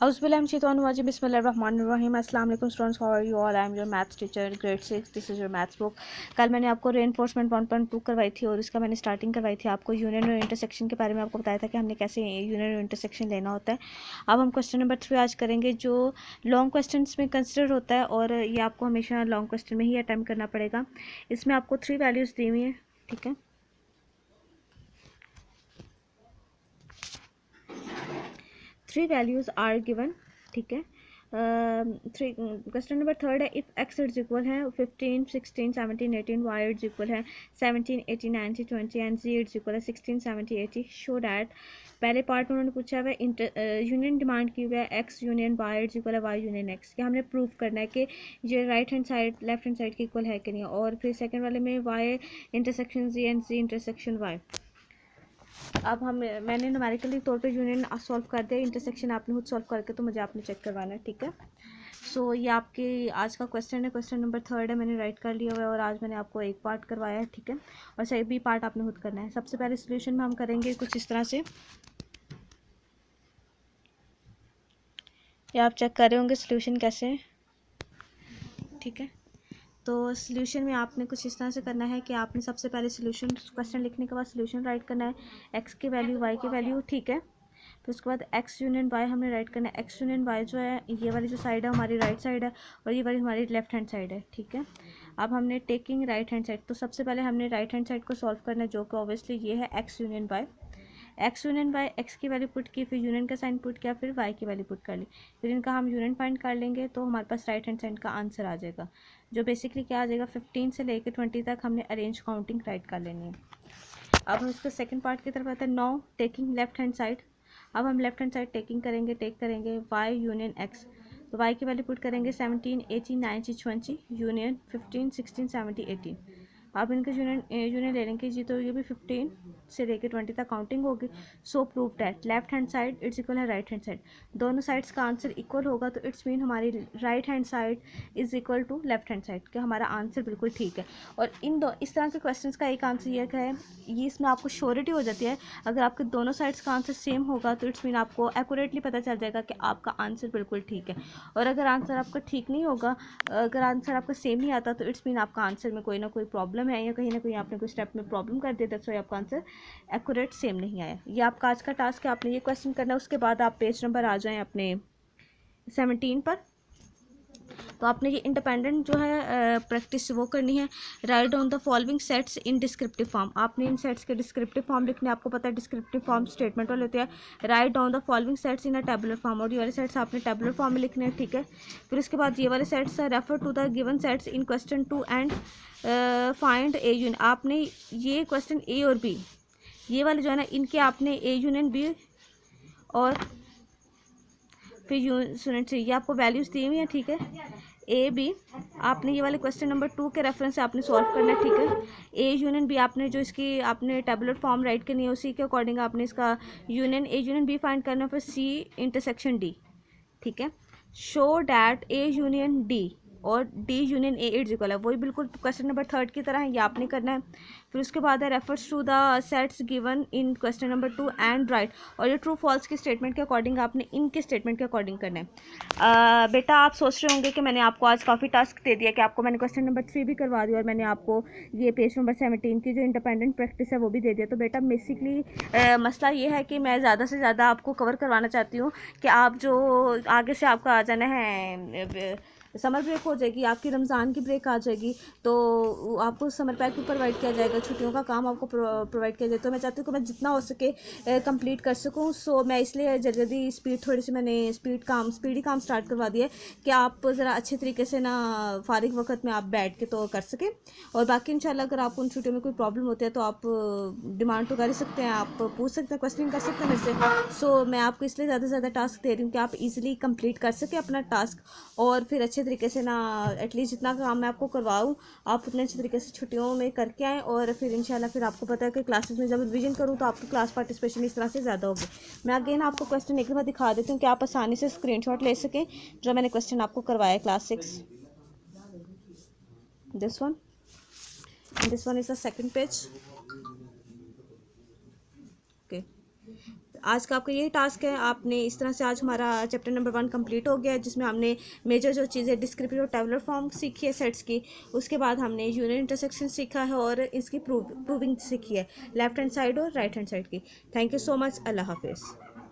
Auzubillahi बिस्मिल्लाहिर्रहमानिर्रहीम। अस्सलाम वालेकुम students, how are you all? I am your maths teacher grade 6। This is your maths book. कल मैंने आपको रेनफोर्समेंट 1.2 करवाई थी और इसका मैंने स्टार्टिंग करवाई थी। आपको यूनियन और इंटरसेक्शन के बारे में आपको बताया था कि हमने कैसे यूनियन और इंटरसेक्शन लेना होता है। अब हम क्वेश्चन नंबर 3 आज करेंगे, जो लॉन्ग क्वेश्चन में कंसिडर होता है और ये आपको हमेशा लॉन्ग क्वेश्चन में ही अटैम्प्ट करना पड़ेगा। इसमें आपको 3 वैल्यूज़ दी हुई हैं, ठीक है। 3 वैल्यूज़ आर गिवन, ठीक है। थ्री क्वेश्चन नंबर 3 है, इफ़ एक्स इज इक्वल है 15, 16, 17, 18, वाई इज इक्वल है 17, 18, 19, 20 एंड जी इज इक्वल है 16, 70, 80, शो डैट। पहले पार्ट में उन्होंने पूछा हुआ यूनियन डिमांड की हुई है X union Y is equal है वाई यूनियन एक्स, कि हमने प्रूव करना है कि ये right hand side left hand side के इक्वल है कि नहीं। और फिर सेकंड वाले में Y intersection G and G intersection Y. अब मैंने न्यूमेरिकली तौर पे यूनियन सॉल्व कर दिया, इंटरसेक्शन आपने खुद सॉल्व करके तो मुझे आपने चेक करवाना है, ठीक है। सो ये आपके आज का क्वेश्चन है, क्वेश्चन नंबर 3 है, मैंने राइट कर लिया हुआ है और आज मैंने आपको एक पार्ट करवाया है, ठीक है। और सही भी पार्ट आपने खुद करना है। सबसे पहले सोल्यूशन में हम करेंगे कुछ इस तरह से, या आप चेक कर रहे होंगे सोल्यूशन कैसे है, ठीक है। तो सोल्यूशन में आपने कुछ इस तरह से करना है कि आपने सबसे पहले सोल्यूशन क्वेश्चन लिखने के बाद सोल्यूशन राइट करना है, एक्स की वैल्यू वाई की वैल्यू, ठीक है। फिर उसके बाद एक्स यूनियन वाई हमने राइट करना है। एक्स यूनियन वाई जो है, ये वाली जो साइड है हमारी राइट साइड है और ये वाली हमारी लेफ्ट हैंड साइड है, ठीक है। अब हमने टेकिंग राइट हैंड साइड, तो सबसे पहले हमने राइट हैंड साइड को सॉल्व करना है, जो कि ऑब्वियसली ये है X union Y. X union Y, X की वैल्यू पुट की, फिर यूनियन का साइन पुट किया, फिर वाई की वैल्यू पुट कर ली, फिर इनका हम यूनियन फाइंड कर लेंगे तो हमारे पास राइट हैंड साइड का आंसर आ जाएगा, जो बेसिकली क्या आ जाएगा 15 से लेकर 20 तक हमने अरेंज काउंटिंग राइट कर लेनी है। अब हम इसका सेकंड पार्ट की तरफ आते हैं, now taking left hand side. अब हम लेफ्ट हैंड साइड टेक करेंगे वाई यूनियन एक्स, तो वाई की वैल्यू पुट करेंगे 17, 18, 19, 20 यूनियन 15, 16, 17, 18। अब इनके यूनियन ले लेंगे जी, तो ये भी 15 से लेकर 20 तक काउंटिंग होगी। So prove that left hand side it's equal है राइट हैंड साइड, दोनों साइड्स का आंसर इक्वल होगा, तो इट्स मीन हमारी right hand side is equal to left hand side, कि हमारा आंसर बिल्कुल ठीक है। और इस तरह के क्वेश्चंस का एक आंसर ये है, ये इसमें आपको श्योरिटी हो जाती है, अगर आपके दोनों साइड्स का आंसर सेम होगा तो इट्स मीन आपको एक्यूरेटली पता चल जाएगा कि आपका आंसर बिल्कुल ठीक है। और अगर आंसर आपका ठीक नहीं होगा, अगर आंसर आपका सेम नहीं आता, तो इट्स मीन आपका आंसर में कोई ना कोई प्रॉब्लम है, या कहीं ना कहीं आपने कोई स्टेप में प्रॉब्लम कर दिया, तो आपका आंसर एक्यूरेट सेम नहीं आया। ये आपका आज का टास्क है, आपने ये क्वेश्चन करना है। उसके बाद आप पेज नंबर आ जाएँ अपने 17 पर। तो आपने ये इंडिपेंडेंट जो है प्रैक्टिस वो करनी है। Write down the following sets in descriptive form, आपने इन सेट्स के डिस्क्रिप्टिव फॉर्म लिखने, आपको पता है डिस्क्रिप्टिव फॉर्म स्टेटमेंट वाले होते हैं। Write down the following sets in a tabular form, और ये वाले सेट्स आपने टेबुलर फॉर्म में लिखने हैं, ठीक है। फिर उसके बाद ये वाले sets refer to the given sets in question 2 and find A union, आपने ये क्वेश्चन ए और बी, ये वाले जो है ना, इनके आपने ए यूनियन बी और फिर यूनिट चाहिए, ये आपको वैल्यूज़ दी हुई हैं, ठीक है। ए बी आपने ये वाले क्वेश्चन नंबर 2 के रेफरेंस से आपने सॉल्व करना है, ठीक है। ए यूनियन बी आपने जो इसकी आपने टेबुलर फॉर्म राइट करनी है, उसी के अकॉर्डिंग आपने इसका union A union B find करना है, फिर सी इंटरसेक्शन डी, ठीक है। Show that A union D और D union A it's equal है, वही बिल्कुल क्वेश्चन नंबर 3 की तरह है, ये आपने करना है। फिर उसके बाद है refers to the sets given in question number 2 and right, और ये ट्रू फॉल्स की स्टेटमेंट के अकॉर्डिंग आपने इनके स्टेटमेंट के अकॉर्डिंग करना है। बेटा आप सोच रहे होंगे कि मैंने आपको आज काफ़ी टास्क दे दिया, कि आपको मैंने क्वेश्चन नंबर 3 भी करवा दिया और मैंने आपको ये पेज नंबर 17 की जो इंडिपेंडेंट प्रैक्टिस है वो भी दे दिया। तो बेटा बेसिकली मसला ये है कि मैं ज़्यादा से ज़्यादा आपको कवर करवाना चाहती हूँ कि आप जो आगे से आपका आ जाना है, समर ब्रेक हो जाएगी, आपकी रमज़ान की ब्रेक आ जाएगी, तो आपको समर पैक भी प्रोवाइड किया जाएगा, छुट्टियों का काम आपको प्रोवाइड किया जाएगा। तो मैं चाहती हूँ कि मैं जितना हो सके कंप्लीट कर सकूँ। सो मैं इसलिए जल्दी स्पीड थोड़ी सी मैंने स्पीडी काम स्टार्ट करवा दिया है, कि आप ज़रा अच्छे तरीके से ना फारिग वक्त में आप बैठ के तो कर सकें। और बाकी इंशाल्लाह अगर आपको उन छुट्टियों में कोई प्रॉब्लम होती है तो आप डिमांड तो कर ही सकते हैं, आप पूछ सकते हैं, क्वेश्चन कर सकते हैं मेरे से। सो मैं आपको इसलिए ज़्यादा से ज़्यादा टास्क दे रही हूँ कि आप इजीली कंप्लीट कर सकें अपना टास्क, और फिर अच्छे तरीके से ना एटलीस्ट जितना काम मैं आपको करवाऊँ आप उतने अच्छे तरीके से छुट्टियों में करके आएँ। और फिर इंशाल्लाह फिर आपको पता है कि क्लासेस में जब रिवीजन करूँ तो आपकी क्लास पार्टिसिपेशन इस तरह से ज़्यादा होगी। मैं अगेन आपको क्वेश्चन एक बार दिखा देती हूँ कि आप आसानी से स्क्रीनशॉट ले सकें, जो मैंने क्वेश्चन आपको करवाया है class 6, this one, and this one is the second page, okay। आज का आपका यही टास्क है। आपने इस तरह से आज हमारा चैप्टर नंबर 1 कंप्लीट हो गया है, जिसमें हमने मेजर जो चीज़ें डिस्क्रिप्टिव और टेबुलर फॉर्म सीखी है सेट्स की। उसके बाद हमने यूनियन इंटरसेक्शन सीखा है और इसकी प्रूविंग सीखी है, लेफ्ट हैंड साइड और राइट हैंड साइड की। Thank you so much. अल्लाह हाफिज़।